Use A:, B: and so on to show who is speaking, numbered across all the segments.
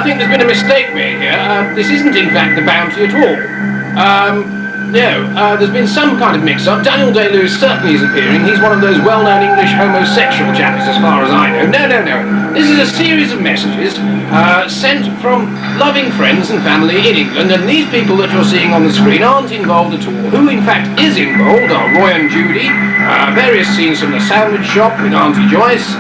A: think there's been a mistake made here. This isn't in fact the Bounty at all. No, there's been some kind of mix-up. Daniel Day-Lewis certainly is appearing. He's one of those well-known English homosexual chappies as far as I know. No. This is a series of messages sent from loving friends and family in England, and these people that you're seeing on the screen aren't involved at all. Who in fact is involved are Roy and Judy, various scenes from the sandwich shop with Auntie Joyce.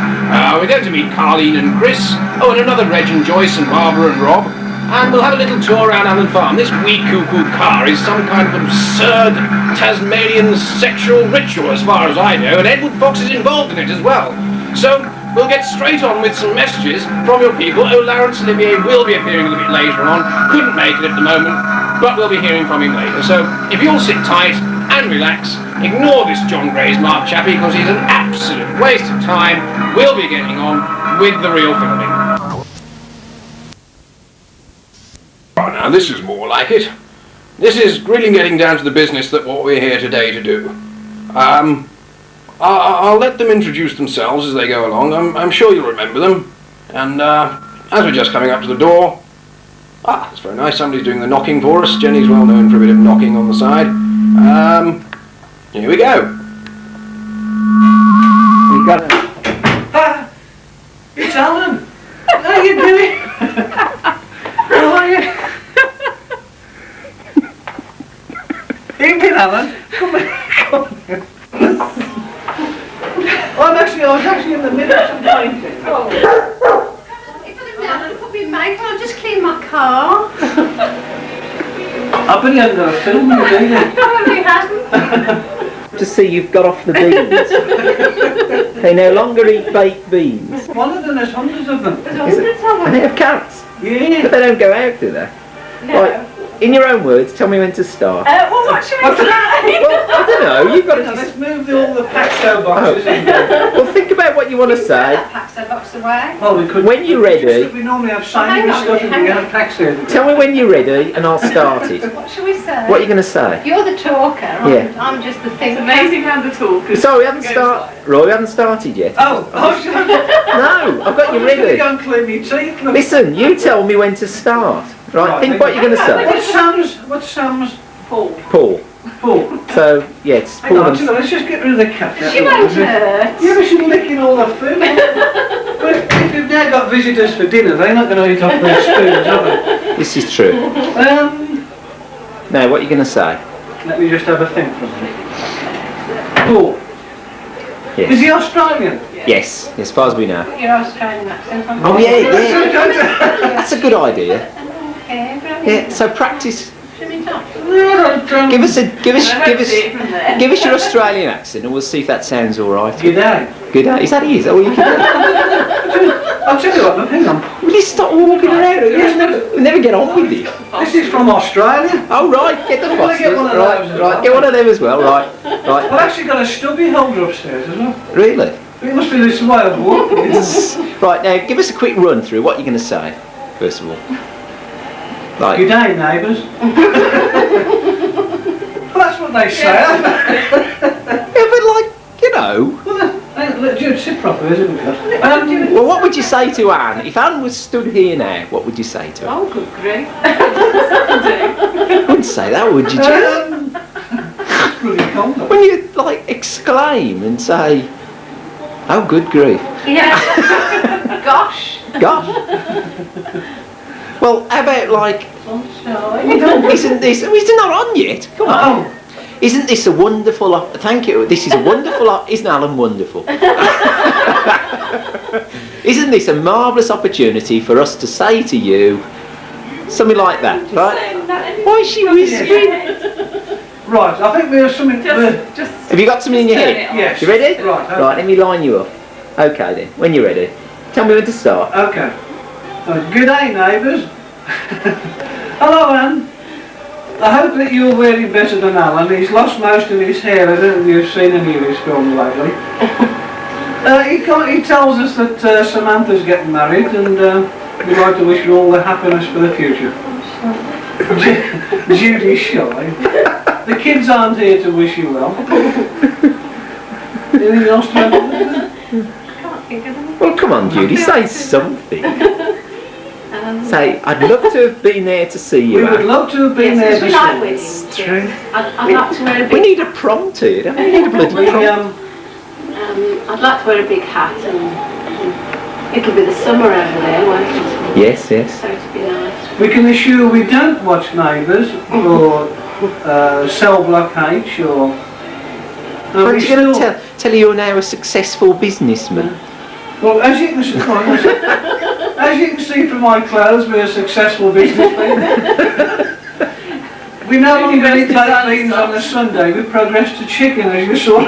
A: We're going to meet Carleen and Chris. Oh, and another Reg and Joyce and Barbara and Rob. And we'll have a little tour around Allen Farm. This wee cuckoo car is some kind of absurd Tasmanian sexual ritual as far as I know, and Edward Fox is involved in it as well. So we'll get straight on with some messages from your people. Oh, Laurence Olivier will be appearing a little bit later on. Couldn't make it at the moment, but we'll be hearing from him later. So if you'll sit tight and relax, ignore this John Graysmart chappie because he's an absolute waste of time. We'll be getting on with the real filming. Oh, now this is more like it. This is really getting down to the business that what we're here today to do. I'll let them introduce themselves as they go along. I'm sure you'll remember them. And as we're just coming up to the door, that's very nice. Somebody's doing the knocking for us. Jenny's well known for a bit of knocking on the side. Here we go. We got it.
B: It's Alan. How you doing? How are you? Evening, Alan. Come on. I was actually in the middle of some painting.
C: I'll just clean my car.
B: I bet you haven't got a film with you, do you?
C: Probably hasn't.
D: To see you've got off the beans. They no longer eat baked beans.
B: One of them, there's hundreds of them.
C: There's hundreds of them.
D: And they have cats.
B: Yeah.
D: But they don't go out, do they?
C: No.
D: Right, in your own words, tell me when to start.
C: Well, what should we say?
D: Well, I don't know, you've got to...
B: Let's move all the Paxo boxes in.
D: Well, think about what you want to
C: Put
D: say.
C: that Paxo box away.
B: Well, we could...
D: When you're ready...
B: We normally have shiny stuff and we have Paxo.
D: Tell me when you're ready and I'll start it.
C: What should we say?
D: What are you going to say?
C: You're the talker.
D: Yeah.
C: I'm just the thinker.
E: It's amazing how the talk.
D: Sorry, we haven't started. Roy, we haven't started yet.
B: Oh,
D: No, I've got you ready.
B: Go and clean me teeth. Look.
D: Listen, you tell me when to start. Right, think what you're going to say.
B: What's Sam's
E: Paul.
D: Paul.
B: Paul?
D: So, yeah, it's
B: Hang on,
D: Paul.
B: let's just get rid of the cat.
C: She won't hurt.
B: Yeah, but she's licking all the food. But if you've now got visitors for dinner, they're not going to eat off their spoons, are they?
D: This is true. Now, what are you going to say?
B: Let me just have a think for a minute. Paul.
D: Yes.
B: Is he Australian?
D: Yes, as far as we know.
C: Your Australian accent.
D: Oh, yeah. That's a good idea.
C: Okay, brilliant.
D: Yeah, so practice.
C: Should we talk?
D: Give us your Australian accent and we'll see if that sounds alright.
B: G'day.
D: Good day. Is that it? All you can do?
B: I'll tell you what, hang on.
D: Will you stop walking around? We'll never get on with it.
B: This is from Australia.
D: Oh, right, get the
B: I'm gonna
D: foxes.
B: get one of those as
D: Right,
B: well.
D: get one of them as well, right.
B: I've actually got a stubby holder upstairs as well.
D: Really?
B: It must be this way of walking.
D: Right, now give us a quick run through what you're going to say, first of all. Like,
B: G'day, neighbours. Well, that's what they say.
D: yeah, but like, you know.
B: Well, Jude, sit proper, isn't it?
D: Well, what would you say to Anne? If Anne was stood here now, what would you say to her?
E: Oh, good grief.
D: You wouldn't say that, would you, Jen?
B: It's pretty cold.
D: When you, like, exclaim and say, oh, good grief.
C: Yeah. Gosh.
D: Gosh. Well, how about, like,
C: Sunshine.
D: isn't this, is it not on yet? Come on. Isn't this a wonderful, thank you, this is a wonderful, isn't Alan wonderful? Isn't this a marvellous opportunity for us to say to you, something like that, right? Why is she whispering?
B: Right, I think we have something...
E: Just
D: Have you got something in your head?
B: Yes.
D: You ready?
B: Right, okay.
D: Right, let me line you up. Okay then, when you're ready. Tell me when to start.
B: Okay. Good day, neighbours. Hello, Anne. I hope that you're wearing better than Alan. He's lost most of his hair. I don't know if you've seen any of his films lately. He tells us that Samantha's getting married and we'd like to wish you all the happiness for the future. Judy's shy. The kids aren't here to wish you well. Anything else to add?
C: Can't think of them.
D: Well, come on, Judy, say something.
C: And,
D: Say, I'd love to have been there to see you,
B: We would
D: Anne.
B: love to have been
C: yes,
B: there
C: we
B: to
C: like
B: see.
C: weddings.
D: It's
C: yes.
D: true.
C: I'd like to wear a
D: We
C: big.
D: need a prompter, don't we? We need a bloody
B: We,
D: prompter.
C: I'd like to wear a big hat, and it'll be the summer over there, won't it?
D: Yes, yes.
C: So it'll be nice.
B: we can assure we don't watch Neighbours or Cell Block H or... No,
D: Aren't
B: we
D: you going
B: still-
D: to tell you you're now a successful businessman?
B: Well, as you can see, as you can see from my clothes, we're a successful businessman. We no longer eat baked beans on a Sunday. We progressed to chicken, as you saw.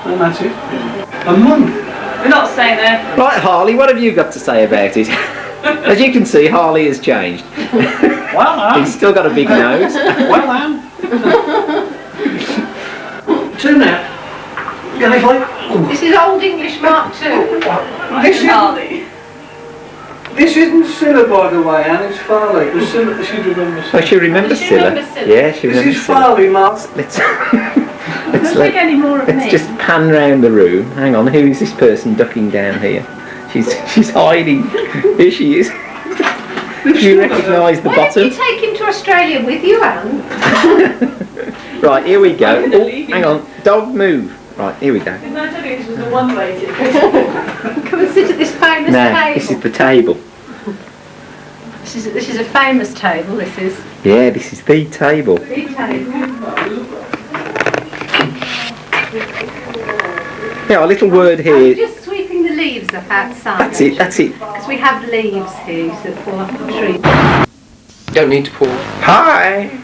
B: And that's it. A month.
E: We're not staying there.
D: Right, Harley, what have you got to say about it? As you can see, Harley has changed.
B: Well,
D: He's still got a big nose.
B: well, two now. Can I play?
C: This is Old English Mark II.
B: This isn't Scylla, by the way, Anne. It's Farley. Because Scylla, she remembers.
D: Oh, she remembers
C: She
D: Scylla.
C: remembers Scylla.
D: Yeah, she
B: This
D: remembers
B: is
D: Scylla.
B: Farley, Mark.
D: Let's,
E: Don't
D: let's,
E: think any more of
D: let's
E: me.
D: just pan round the room. Hang on, who is this person ducking down here? She's hiding. Here she is. Do you recognise the
C: Why don't you
D: bottom?
C: take him to Australia with you, Anne?
D: Right, here we go. Oh, hang on. Dog move. Right, here we go.
E: Didn't I tell you this was a one-way ticket?
C: Come and sit at this famous
D: No,
C: table.
D: this is the table.
C: This is a famous table, this is.
D: Yeah, this is the table.
C: Big table.
D: Yeah, a little word
C: I'm
D: here.
C: just sweeping the leaves up outside.
D: That's it, that's it.
C: Because we have leaves here that fall off the tree.
A: Don't need to pull. Hi,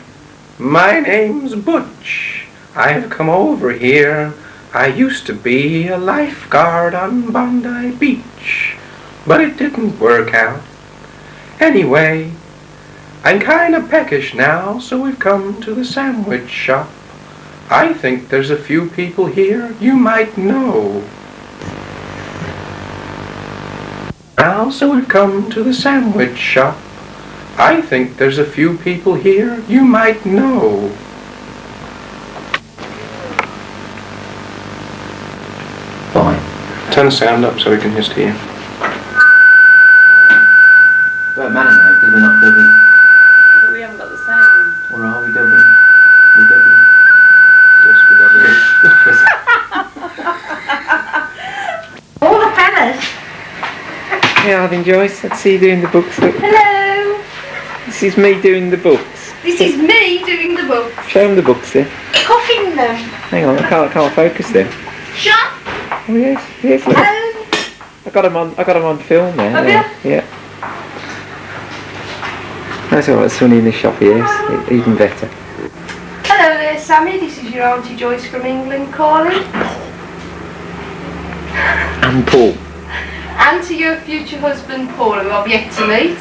A: my name's Butch. I've come over here. I used to be a lifeguard on Bondi Beach, but it didn't work out. Anyway, I'm kinda peckish now, so we've come to the sandwich shop. I think there's a few people here you might know. Now, so we've come to the sandwich shop. I think there's a few people here you might know.
D: Fine.
A: Turn the sound up so we can just hear.
D: Well, man, now, because we're not dubbing.
E: But we haven't got the sound.
D: Or are we dubbing? We're dubbing.
A: Yes, we're dubbing.
C: All the fellas.
D: Yeah, Alvin Joyce, let's see you doing the books. Look.
C: Hello.
D: This is me doing the books.
C: This is me doing the books.
D: Show them the books there.
C: Cooking them.
D: Hang on, I can't focus them.
C: Shut.
D: Oh yes, look. I got them on film there.
C: Have
D: Yeah. That's all right, sunny in the shop, yes, even better.
C: Hello there, Sammy. This is your Auntie Joyce from England calling.
D: And Paul.
C: And to your future husband, Paul, who I've yet to meet.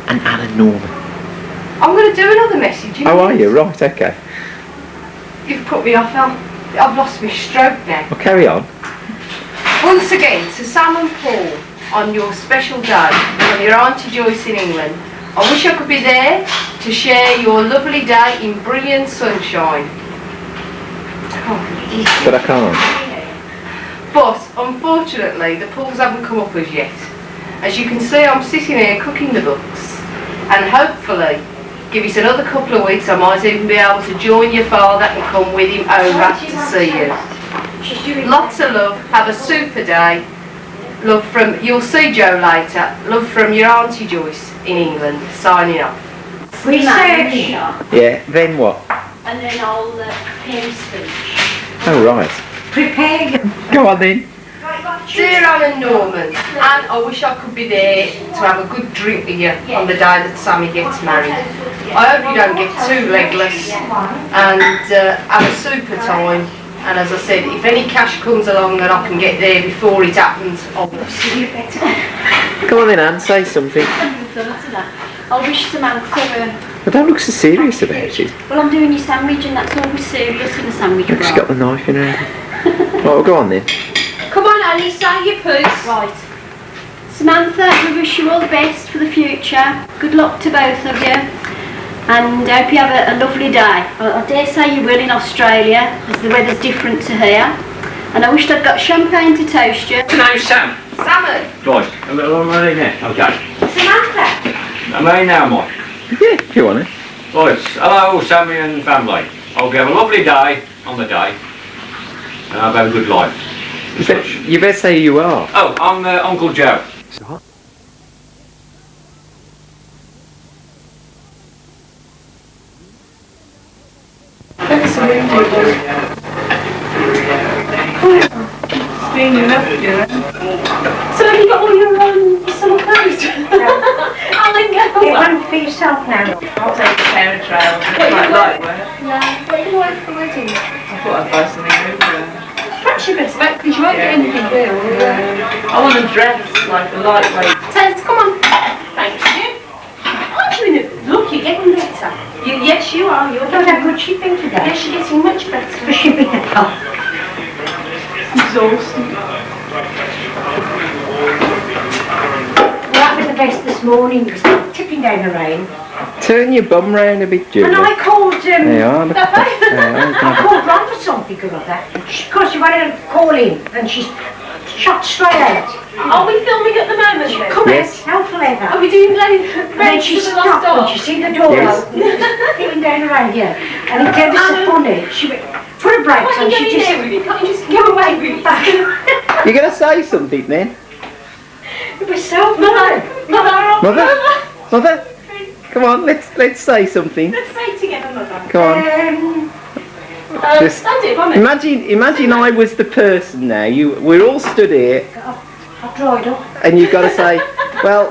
D: And Alan Norman.
C: I'm going to do another message.
D: How are you? Right, okay.
C: You've put me off. I've lost my stroke now.
D: Well, carry on.
C: Once again, to Sam and Paul, on your special day from your Auntie Joyce in England, I wish I could be there to share your lovely day in brilliant sunshine.
D: But I can't.
C: But unfortunately, the pools haven't come up as yet. As you can see, I'm sitting here cooking the books, and hopefully, give us another couple of weeks, I might even be able to join your father and come with him over to see you. Lots of love. Have a super day. Love from, you'll see Joe later. Love from your Auntie Joyce in England. Signing off.
F: Research,
D: Yeah, then what?
F: and then I'll prepare a speech.
D: Oh, right.
F: Prepare.
D: Go on then.
C: Dear Anne and Norman, Anne, I wish I could be there to have a good drink with you on the day that Sammy gets married. I hope you don't get too legless and have a super time. And as I said, if any cash comes along that I can get there before it happens, I'll see you better.
D: Come on then, Anne, say something.
F: I wish Samantha
D: But don't look so serious about it.
F: well, I'm doing your sandwich and that's always serious in a sandwich
D: Look, she's
F: roll.
D: got the knife in her hand. Well, go on then.
C: Come on, Annie, say your piece.
F: Right. Samantha, we wish you all the best for the future. Good luck to both of you. And I hope you have a lovely day. I dare say you will in Australia, as the weather's different to here. And I wished I'd got champagne to toast you.
G: What's your name, Sam?
C: Salmon.
G: Right, am I in there? Okay.
C: Samantha.
G: Am I in now, Mike?
D: Yeah, if you want it.
G: Right, hello, Sammy and family. Hope you have a lovely day on the day. And I've had a good life.
D: You better say who you are.
G: Oh, I'm Uncle Joe.
E: So have you got all your summer clothes? Alan, go.
H: Get one for yourself now.
E: I'll take a pair of trousers.
H: What you
E: Like
H: got?
E: lightweight.
F: No, what do you want for wedding?
E: I thought I'd buy something over there.
H: Perhaps you better back because you won't get anything real.
E: I want a dress, like a lightweight.
F: Tess, come on.
E: Thank you. Aren't you in it? Look, you're getting better. Yes, you are. You're
H: Don't how good she's been today.
E: Yes, you're getting much better.
H: Because she's been
E: Exhausting.
H: Well, that was the best this morning. It was tipping down the rain.
D: Turn your bum round a bit, Julie.
H: And I called,
D: There you are. Look at that.
H: I called Ron for something or other. Because she wanted to call in and she's shot straight out.
E: Are we filming at the moment then?
H: Come
D: Yes.
H: out, how clever.
E: Are we doing
H: And then she
E: Race to the Lost
H: stopped and
E: Ark?
H: she seen the door
D: Yes.
H: open, tipping down the rain, yeah. And it gave us a funny. She went, put a brakes
E: Why
H: on,
E: are you
H: she
E: going
H: just...
E: there with it? Can't you just go away with it?
D: You're going to say something then?
H: It was so fun.
D: Mother? Mother? Come on, let's say something.
E: Let's say together, Mother.
D: Come on. Just
E: Stand it, Mummy.
D: imagine I was the person now. We're all stood here,
H: I've dried up.
D: and you've got to say, well,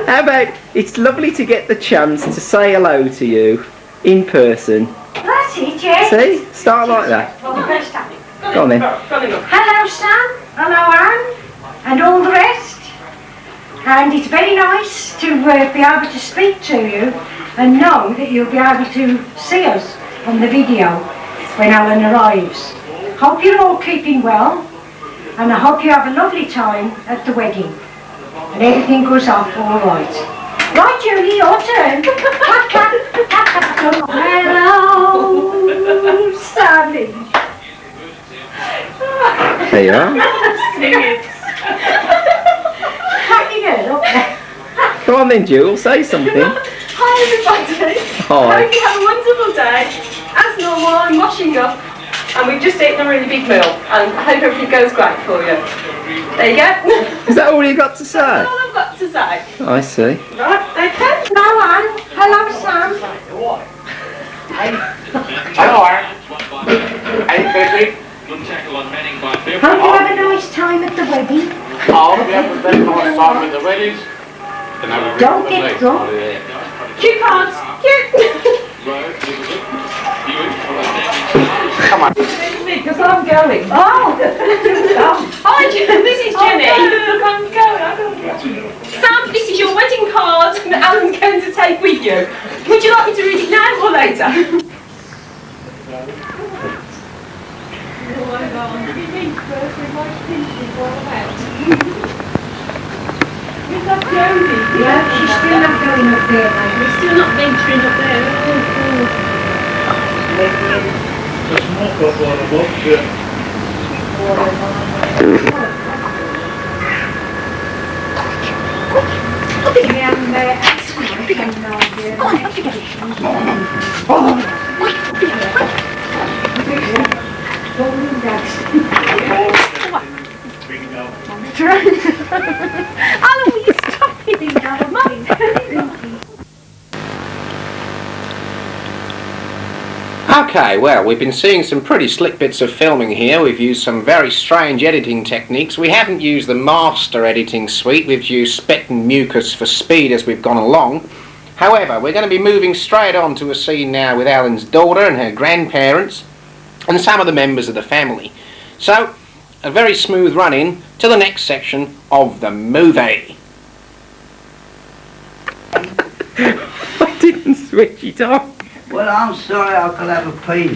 D: how about it's lovely to get the chance to say hello to you in person.
H: That's it, yeah.
D: See, start like that.
H: Well, the best at it.
D: Go on then.
H: Hello, Sam. Hello, Anne. And all the rest. And it's very nice to be able to speak to you and know that you'll be able to see us on the video when Alan arrives. Hope you're all keeping well, and I hope you have a lovely time at the wedding and everything goes off all right. Right, Julie, your turn. Clap, clap, clap, clap. Hello, Sammy.
D: There you are.
E: Sing it.
H: Cracking it up there.
D: Come on then, Jewel, say something.
E: Hi everybody.
D: Hi.
E: Hope you have a wonderful day. As normal, I'm washing up and we've just eaten a really big meal and I hope everything goes great for you. There you go.
D: Is that all you got to say?
E: That's all I've got to say.
D: I see.
E: Right, okay.
H: Hello, Anne. Hello, Sam.
A: Hello, Aaron. Hey, Chrissy.
H: Hope you have a nice time at the wedding.
A: Oh, we have a very nice time at the weddings.
H: Don't get drunk.
E: Cue cards. Cue.
A: Come on.
E: Because I'm going.
H: Oh!
E: Hi, this is Jenny. Look, I'm going. Sam, this is your wedding card that Alan's going to take with you. Would you like me to read it now or later?
H: Yeah, she's still not going up there, mate.
E: We're still not venturing up there.
H: Alan, will you stop hitting that, Mummy?
A: Okay, well, we've been seeing some pretty slick bits of filming here. We've used some very strange editing techniques. We haven't used the master editing suite. We've used Spec and Mucus for speed as we've gone along. However, we're going to be moving straight on to a scene now with Alan's daughter and her grandparents and some of the members of the family. So, a very smooth run in to the next section of the movie.
D: I didn't switch it off.
I: Well, I'm sorry, I could have a pee.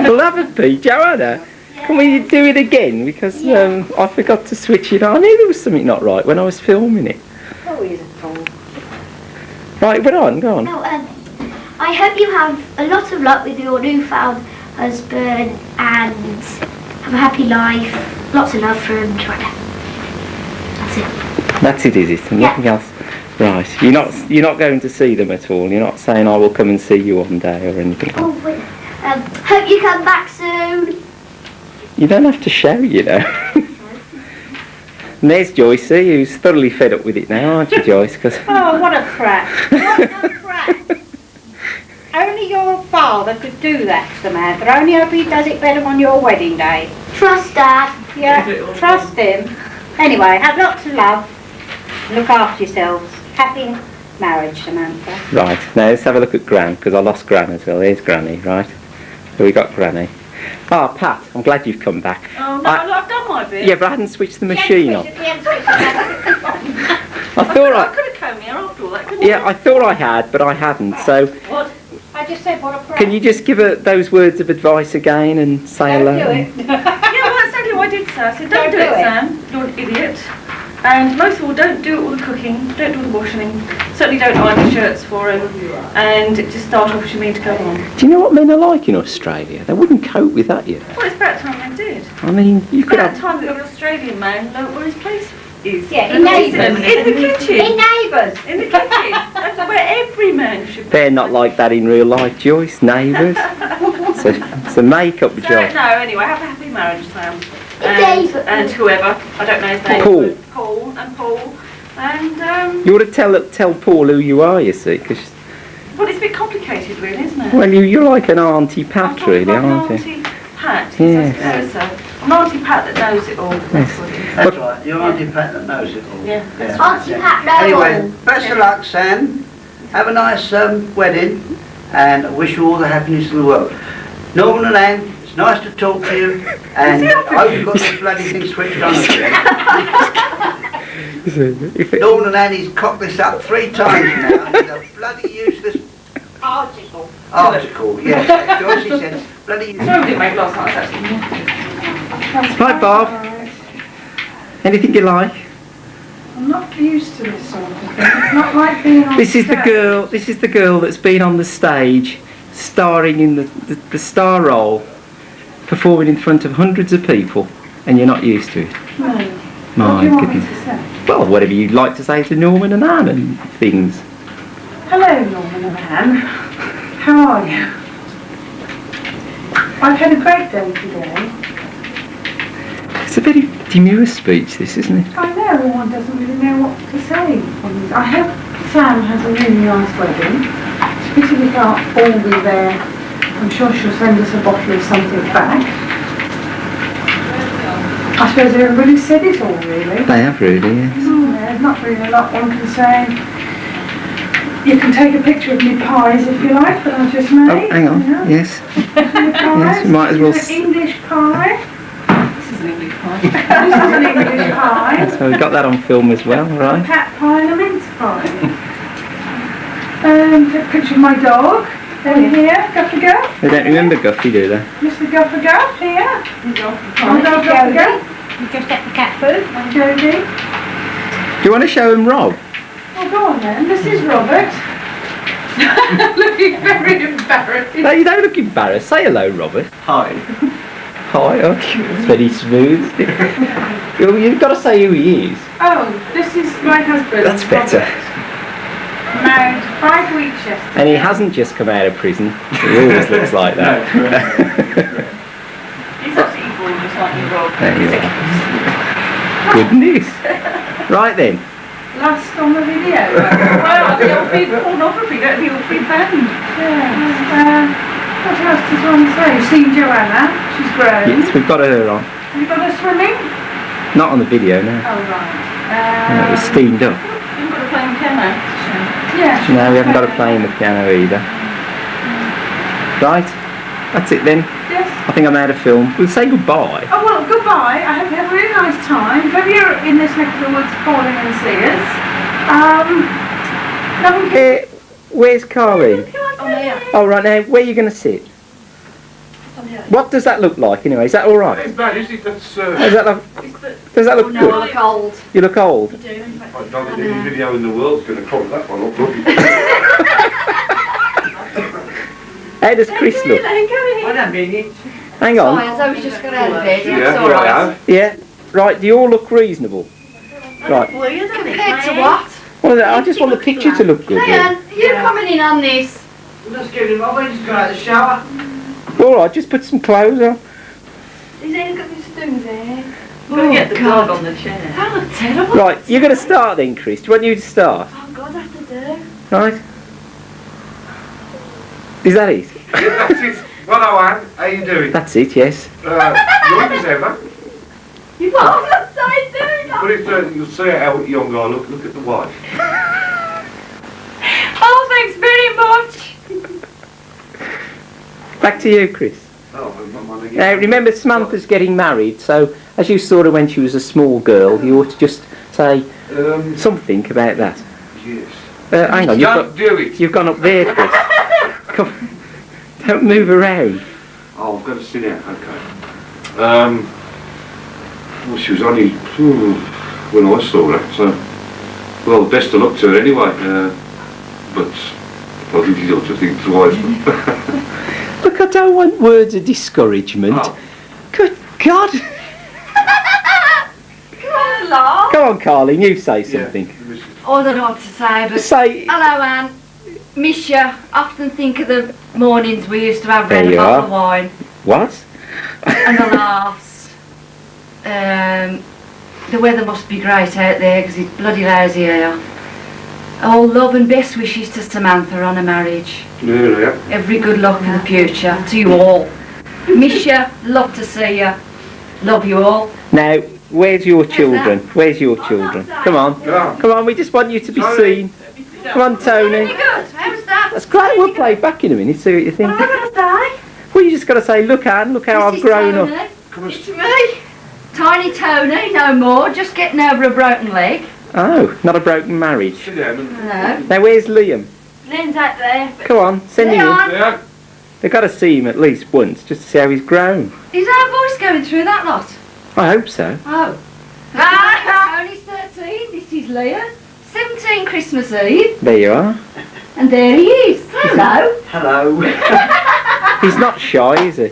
D: We'll have a pee, Joanna. Can we do it again? Because I forgot to switch it on. I knew there was something not right when I was filming it.
H: Oh, he's a fool.
D: Right, go on.
F: No, I hope you have a lot of luck with your newfound husband, and have a happy life. Lots of love from Joanna. That's it.
D: That's it, is it? And
F: Yeah.
D: nothing else? Right. You're not going to see them at all? You're not saying I will come and see you one day or anything?
F: Oh, wait. Hope you come back soon.
D: You don't have to shout, you know. And there's Joycey, who's thoroughly fed up with it now, aren't you, Joyce? 'Cause
H: Oh, what a prat. What a prat. Only your father could do that, Samantha. Only hope he does it better on your wedding day.
F: Trust Dad.
H: Yeah, trust him. Anyway, have lots of love. Look after yourselves. Happy marriage, Samantha.
D: Right, now let's have a look at Gran, because I lost Gran as well. There's Granny, right? So we got Granny. Ah, Pat, I'm glad you've come back.
E: Oh no, I've done my bit.
D: Yeah, but I hadn't switched the machine on. I
E: I
D: thought
E: could have come here after all that, couldn't
D: Yeah, I thought I had, but I hadn't. So,
E: What?
H: I just said what a prat.
D: can you just give her those words of advice again and say hello?
H: Don't do it.
E: Yeah, well, that's exactly what I did, sir. I said, don't do
H: Don't
E: it,
H: do it.
E: Sam. You're an idiot. And most of all, don't do all the cooking, don't do all the washing. Certainly don't iron the shirts for him. And just start off as you mean to go on.
D: Do you know what men are like in Australia? They wouldn't cope with that, you know.
E: Well, it's about time they did.
D: I mean, you could
E: About
D: have...
E: time that an Australian man learnt where his place is.
H: Yeah,
E: in
H: in
E: the
H: neighbours.
E: kitchen. In the kitchen.
H: In neighbours.
E: In the kitchen. That's where every man should be.
D: They're not like that in real life, Joyce. Neighbours. It's a make-up
E: So,
D: job.
E: no, anyway, have a happy marriage, Sam.
F: David.
E: And whoever, I don't know his name.
D: Paul.
E: Paul and Paul. And,
D: You ought to tell Paul who you are, you see, because...
E: well, it's a bit complicated, really, isn't it?
D: Well, you're like an Auntie
E: I'm
D: Pat,
E: talking
D: really,
E: about an
D: aren't you?
E: Auntie Pat,
D: Yes.
E: yes, I suppose so. I'm an Auntie Pat that knows it all. That's what it is.
I: That's right, you're Auntie Pat that knows it all.
E: Yeah, that's
F: Auntie Pat, no
I: Anyway,
F: one.
I: best of luck, Sam. Have a nice wedding, and I wish you all the happiness in the world. Norman and Anne, it's nice to talk to you, and I hope you've got the bloody thing switched on again. Norman and Annie's cocked this up 3 times now, and a bloody useless
H: Article.
I: article, yes. Joyce said, bloody useless.
E: No, we didn't make last night, actually.
D: Right, Bob. Anything you like?
J: I'm not used to this sort of thing. It's not like being on
D: This is the
J: stage.
D: girl. This is the girl that's been on the stage, starring in the star role, performing in front of hundreds of people, and you're not used to it.
J: No. What do
D: My
J: you want me
D: goodness.
J: to say?
D: Well, whatever you'd like to say to Norman and Anne and things.
J: Hello, Norman and Anne. How are you? I've had a great day today.
D: It's a very demure speech, this, isn't it?
J: I know one doesn't really know what to say. I hope Sam has a really nice wedding. It's a pity we can't all be there. I'm sure she'll send us a bottle of something back. I suppose everybody said it all, really.
D: They have really, yes.
J: There's not really a lot one can say. You can take a picture of me pies if you like, that I've just made.
D: Oh, hang on.
J: you know.
D: Yes.
J: Yes,
D: we might as well
J: This is an English pie.
E: This is an English pie.
J: This is an English pie.
D: So we've got that on film as well,
J: A
D: right?
J: cat pie and a mince pie. And a picture of my dog. Over here, Guffer Guff.
D: They don't remember Guffy, do they?
J: Mr. Guffer Guff here.
H: Oh,
J: dog Guffer Guff.
H: You just ate the cat food.
J: And Jodie.
D: Do you want to show him Rob?
J: Oh, go on then. This is Robert. Looking very embarrassed.
D: No, you don't look embarrassed. Say hello, Robert.
I: Hi.
D: Hi, okay. It's very smooth. You've got to say who he is.
J: Oh, this is my husband.
D: That's better.
J: Robert. Married 5 weeks yesterday.
D: And he hasn't just come out of prison. He always looks like that.
E: He's absolutely gorgeous, aren't you, Rob?
D: There you are. Good news. Right then.
J: Last on the video.
E: Well, the old feed pornography, don't the old feed band.
J: Yeah. What else does one say? You've seen Joanna. She's grown.
D: Yes, we've got her on.
J: Have you got her swimming?
D: Not on the video, no.
J: Oh, right.
D: No, it was steamed up.
E: You've got to play the piano.
J: Yeah.
D: No, we haven't got her playing the piano either. Right, that's it then.
J: Yes.
D: I think I'm out of film. We'll say goodbye.
J: Oh, well, goodbye. I hope you have a really nice time. If you're in this neck of the woods, call in and see us. Love and
D: Where's Carly?
E: Oh, yeah.
D: Oh, right now, where are you going to sit? What does that look like anyway? Is that all right?
A: It's bad, is it? That's,
D: Does that look
F: Oh, no, I
D: good?
F: look old.
D: You look old.
F: I do. In fact,
K: I don't think any video in the world's going to cover that one up, look.
D: How does Chris look?
E: Let him go in.
I: a minute.
D: Hang on.
C: Sorry, I was just got out of bed.
K: Yeah,
C: It's all
K: well, I
C: right.
K: have.
D: Yeah. Right, do you all look reasonable? Right.
C: Compared to what?
D: Well, I just want the picture to look good. Yeah.
F: Leon, you coming in on this?
B: I'm just getting him. I just got out of the shower.
D: All right, just put some clothes on.
F: Is there got this thing there?
E: We'll get the dog on the chair.
F: That looks terrible.
D: Right, you're going to start then, Chris. Do you want you to start?
F: Oh God, I have to do.
D: Right. Is that it?
K: That's it. Hello, Anne. How you doing?
D: That's it, yes.
K: Young as ever.
F: You what? I'm not saying do
K: But if you'll see how young I look, look at the wife.
E: Oh, thanks very much.
D: Back to you, Chris.
K: Oh, I'm not mind again.
D: Now, remember, Samantha's getting married, so as you saw her when she was a small girl, you ought to just say something about that.
K: Yes.
D: Hang on,
K: Don't do it.
D: you've gone up there, Chris. Come, don't move around.
K: Oh, I've got to sit down. Okay. Well, she was only when I saw her, so well, best of luck to her anyway. But I think you ought to think twice.
D: Look, I don't want words of discouragement.
K: Oh.
D: Good God. Come on, Carlene, you say something.
F: I don't know what to say, but
D: Say,
F: hello, Anne. Miss you. Often think of the mornings we used to have
D: There
F: round a
D: you
F: bottle
D: are.
F: of wine
D: what?
F: and the laughs. The weather must be great out there because it's bloody lousy here. All love and best wishes to Samantha on her marriage.
K: Yeah.
F: Every good luck for the future to you all. Miss you. Love to see you. Love you all.
D: Now, where's your children? Where's your children? Come on.
K: Yeah.
D: Come on, we just want you to be
K: Tony.
D: seen. Come on,
F: Very
D: Tony.
F: good. How was that?
D: That's great, we'll play back in a minute, see what you think.
F: What am I going to say?
D: Well, you just got to say, look, Anne, look how I've
F: This is
D: grown up.
F: Tony.
K: Come on.
F: It's me. Tiny Tony, no more. Just getting over a broken leg.
D: Oh, not a broken marriage.
K: Sit down and...
F: No.
D: Now, where's Liam?
F: Lynn's out there.
D: Come on, send him in.
F: Leon,
K: Yeah.
D: They've got to see him at least once, just to see how he's grown.
F: is our voice going through that lot?
D: I hope so.
F: Oh. Tony's 13. This is Leon. 17 Christmas Eve.
D: There you are.
F: And there he is. Hello.
I: Hello.
D: He's not shy, is he?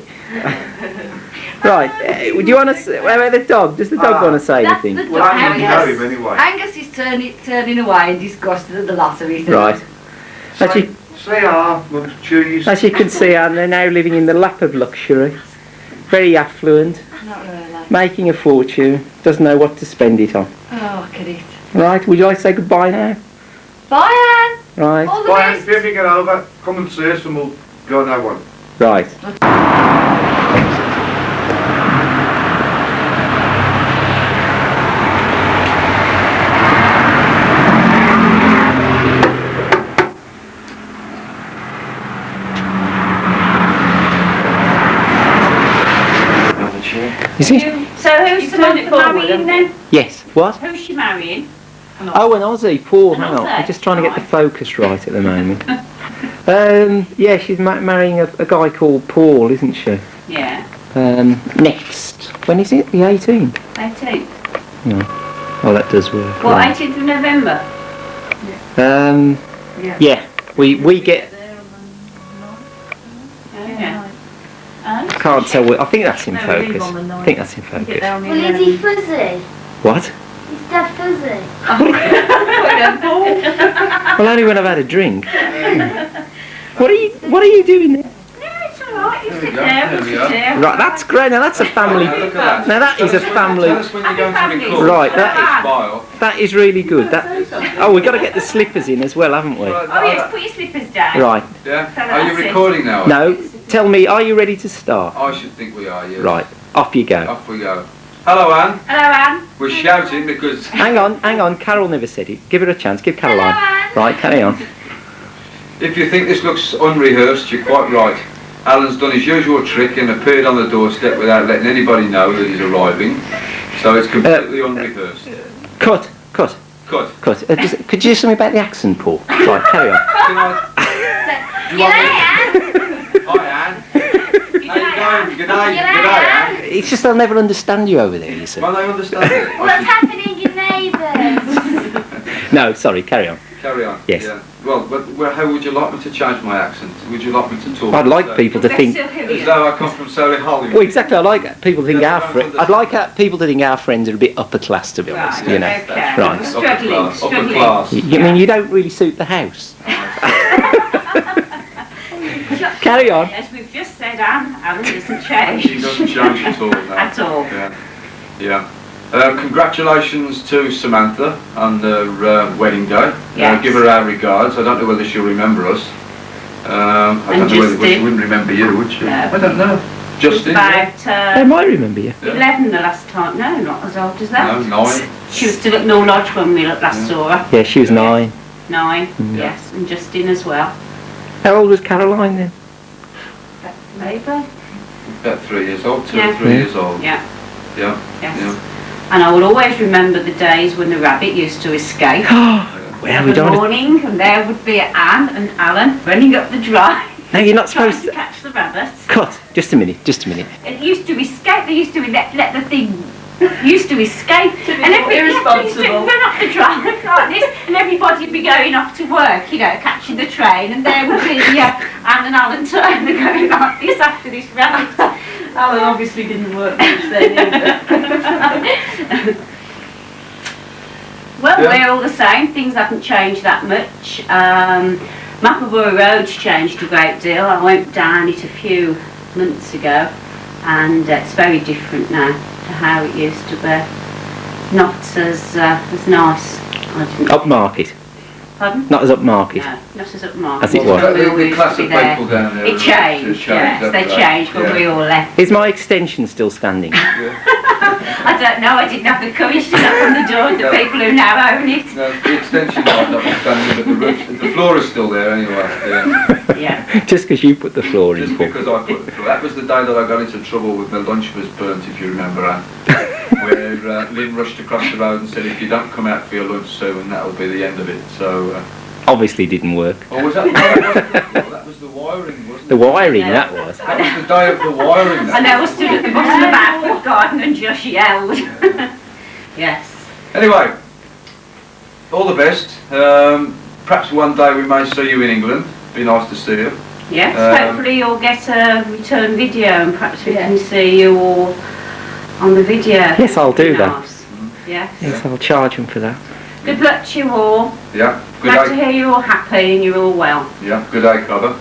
D: Right, do you want to... What about the dog? Does the dog want to say
F: That's
D: anything?
F: the
K: Well,
F: dog.
K: I didn't know him anyway.
F: Angus is turning away and disgusted at the lot of it.
D: Right. As you,
K: Say cheese.
D: as you can see, Anne, they're now living in the lap of luxury. Very affluent,
F: Not really.
D: making a fortune, doesn't know what to spend it on.
F: Oh, look at it.
D: Right, would you like to say goodbye now?
F: Bye, Anne.
D: Right,
F: All the
K: Bye, Anne.
F: best.
K: If you ever get over, come and see us and we'll go and have one.
D: right. Is it?
E: So who's Samantha marrying then?
D: Yes. What?
E: Who's she marrying?
D: Oh, an Aussie, Paul. Hang on,
E: Aussie?
D: I'm just trying to get the focus right at the moment. Yeah, she's marrying a guy called Paul, isn't she?
E: Yeah.
D: Next. When is it? The 18th?
E: 18th.
D: No. Oh, that does work.
E: What,
D: right.
E: 18th of November?
D: Yeah. We get.
E: Yeah.
D: Can't tell. I think that's in focus. I think that's in focus.
F: Well, is he fuzzy?
D: What?
F: Is Dad fuzzy?
D: Well, only when I've had a drink. What are you doing there?
E: It's alright, you sit there, we'll sit there.
D: Right, that's great. Now that's a family. Now that is a family. Right, that is really good. Oh, we've got to get the slippers in as well, haven't we?
E: Oh yes, put your slippers down.
D: Right.
L: Yeah? Are you recording now?
D: No. Tell me, are you ready to start?
L: I should think we are, yes.
D: Right. Off you go.
L: Off we go. Hello, Anne.
E: Hello, Anne.
L: We're shouting because...
D: Hang on. Carol never said it. Give her a chance. Give Caroline. Right, carry on.
L: If you think this looks unrehearsed, you're quite right. Alan's done his usual trick and appeared on the doorstep without letting anybody know that he's arriving. So it's completely unrehearsed.
D: Cut. Could you do something about the accent, Paul? Right, carry on.
L: Hi, Anne. How you going? G'day, Anne.
D: It's just they'll never understand you over there, you see.
L: Well, I understand it.
F: What's happening, your neighbours?
D: No, sorry, carry on.
L: Carry on.
D: Yes.
L: Yeah. Well, how would you like me to change my accent? Would you like me to talk?
D: I'd like people to think.
L: As though I come from Solihull.
D: Well, exactly. I like people to think I'd like people to think our friends are a bit upper class, to be honest. You know,
E: Okay.
D: right?
E: Struggling.
L: Upper class.
D: You mean you don't really suit the house? Carry on.
E: As we've just said, Alan doesn't change.
L: He doesn't change at all. No.
E: At all.
L: Yeah. Congratulations to Samantha on her wedding day.
E: Yes.
L: Give her our regards. I don't know whether she'll remember us. I don't know whether she wouldn't remember you, would she?
E: No.
L: I don't know. Justin?
E: About
D: They might remember you.
E: 11 the last time. No, not as old as that.
L: No, 9.
E: She was still at Mill Lodge when we last saw her.
D: Yeah, she was 9.
E: 9, yes, and Justin as well.
D: How old was Caroline then?
E: Maybe.
L: About 3 years old, 2 or
E: Yeah.
L: 3 years old.
E: Yeah.
L: Yeah.
E: Yes.
L: Yeah.
E: And I will always remember the days when the rabbit used to escape.
D: Well, we
E: in the
D: don't.
E: morning, and there would be Anne and Alan running up the drive.
D: No, you're not
E: trying
D: supposed
E: to
D: to.
E: catch the rabbits.
D: Cut. Just a minute. Just a minute.
E: It used to escape. They used to let the thing. Used to escape. And
C: irresponsible.
E: Run up the drive like this, and everybody would be going off to work, you know, catching the train, and there would be Anne and Alan Turner going like this after this rabbit.
C: Alan obviously didn't work much then either.
E: Well, we're all the same. Things haven't changed that much. Mapleborough Road's changed a great deal. I went down it a few months ago, and it's very different now to how it used to be. Not as nice.
D: Upmarket.
E: Pardon?
D: Not as upmarket.
E: No, not as upmarket.
D: As it was.
L: The class of people down there.
E: It changed, yes, they changed when we all left.
D: Is my extension still standing?
E: I don't know, I didn't have the courage to knock on the door of the people who now own it.
L: No, the extension might not be standing, but the floor is still there anyway. Yeah.
E: Yeah.
D: Just because you put the floor in.
L: Just because I put the floor. That was the day that I got into trouble with my lunch was burnt, if you remember that. Where Lynn rushed across the road and said, if you don't come out for your lunch soon, that'll be the end of it. So.
D: Obviously didn't work.
L: Oh, was that? That was the wiring, wasn't it?
D: The wiring, that was.
L: That was the day of the wiring.
E: And I was stood at the bottom of our garden and just yelled. Yes.
L: Anyway, all the best. Perhaps one day we may see you in England. Be nice to see you.
E: Yes, hopefully you'll get a return video and perhaps we can see you all on the video.
D: Yes, I'll do that.
E: Nice. Yes.
D: Yes, I'll charge them for that.
E: Good luck to you all.
L: Yeah. Good
E: Glad to
L: day.
E: hear you're all happy and you're all well.
L: Yeah. Good day, Cobber.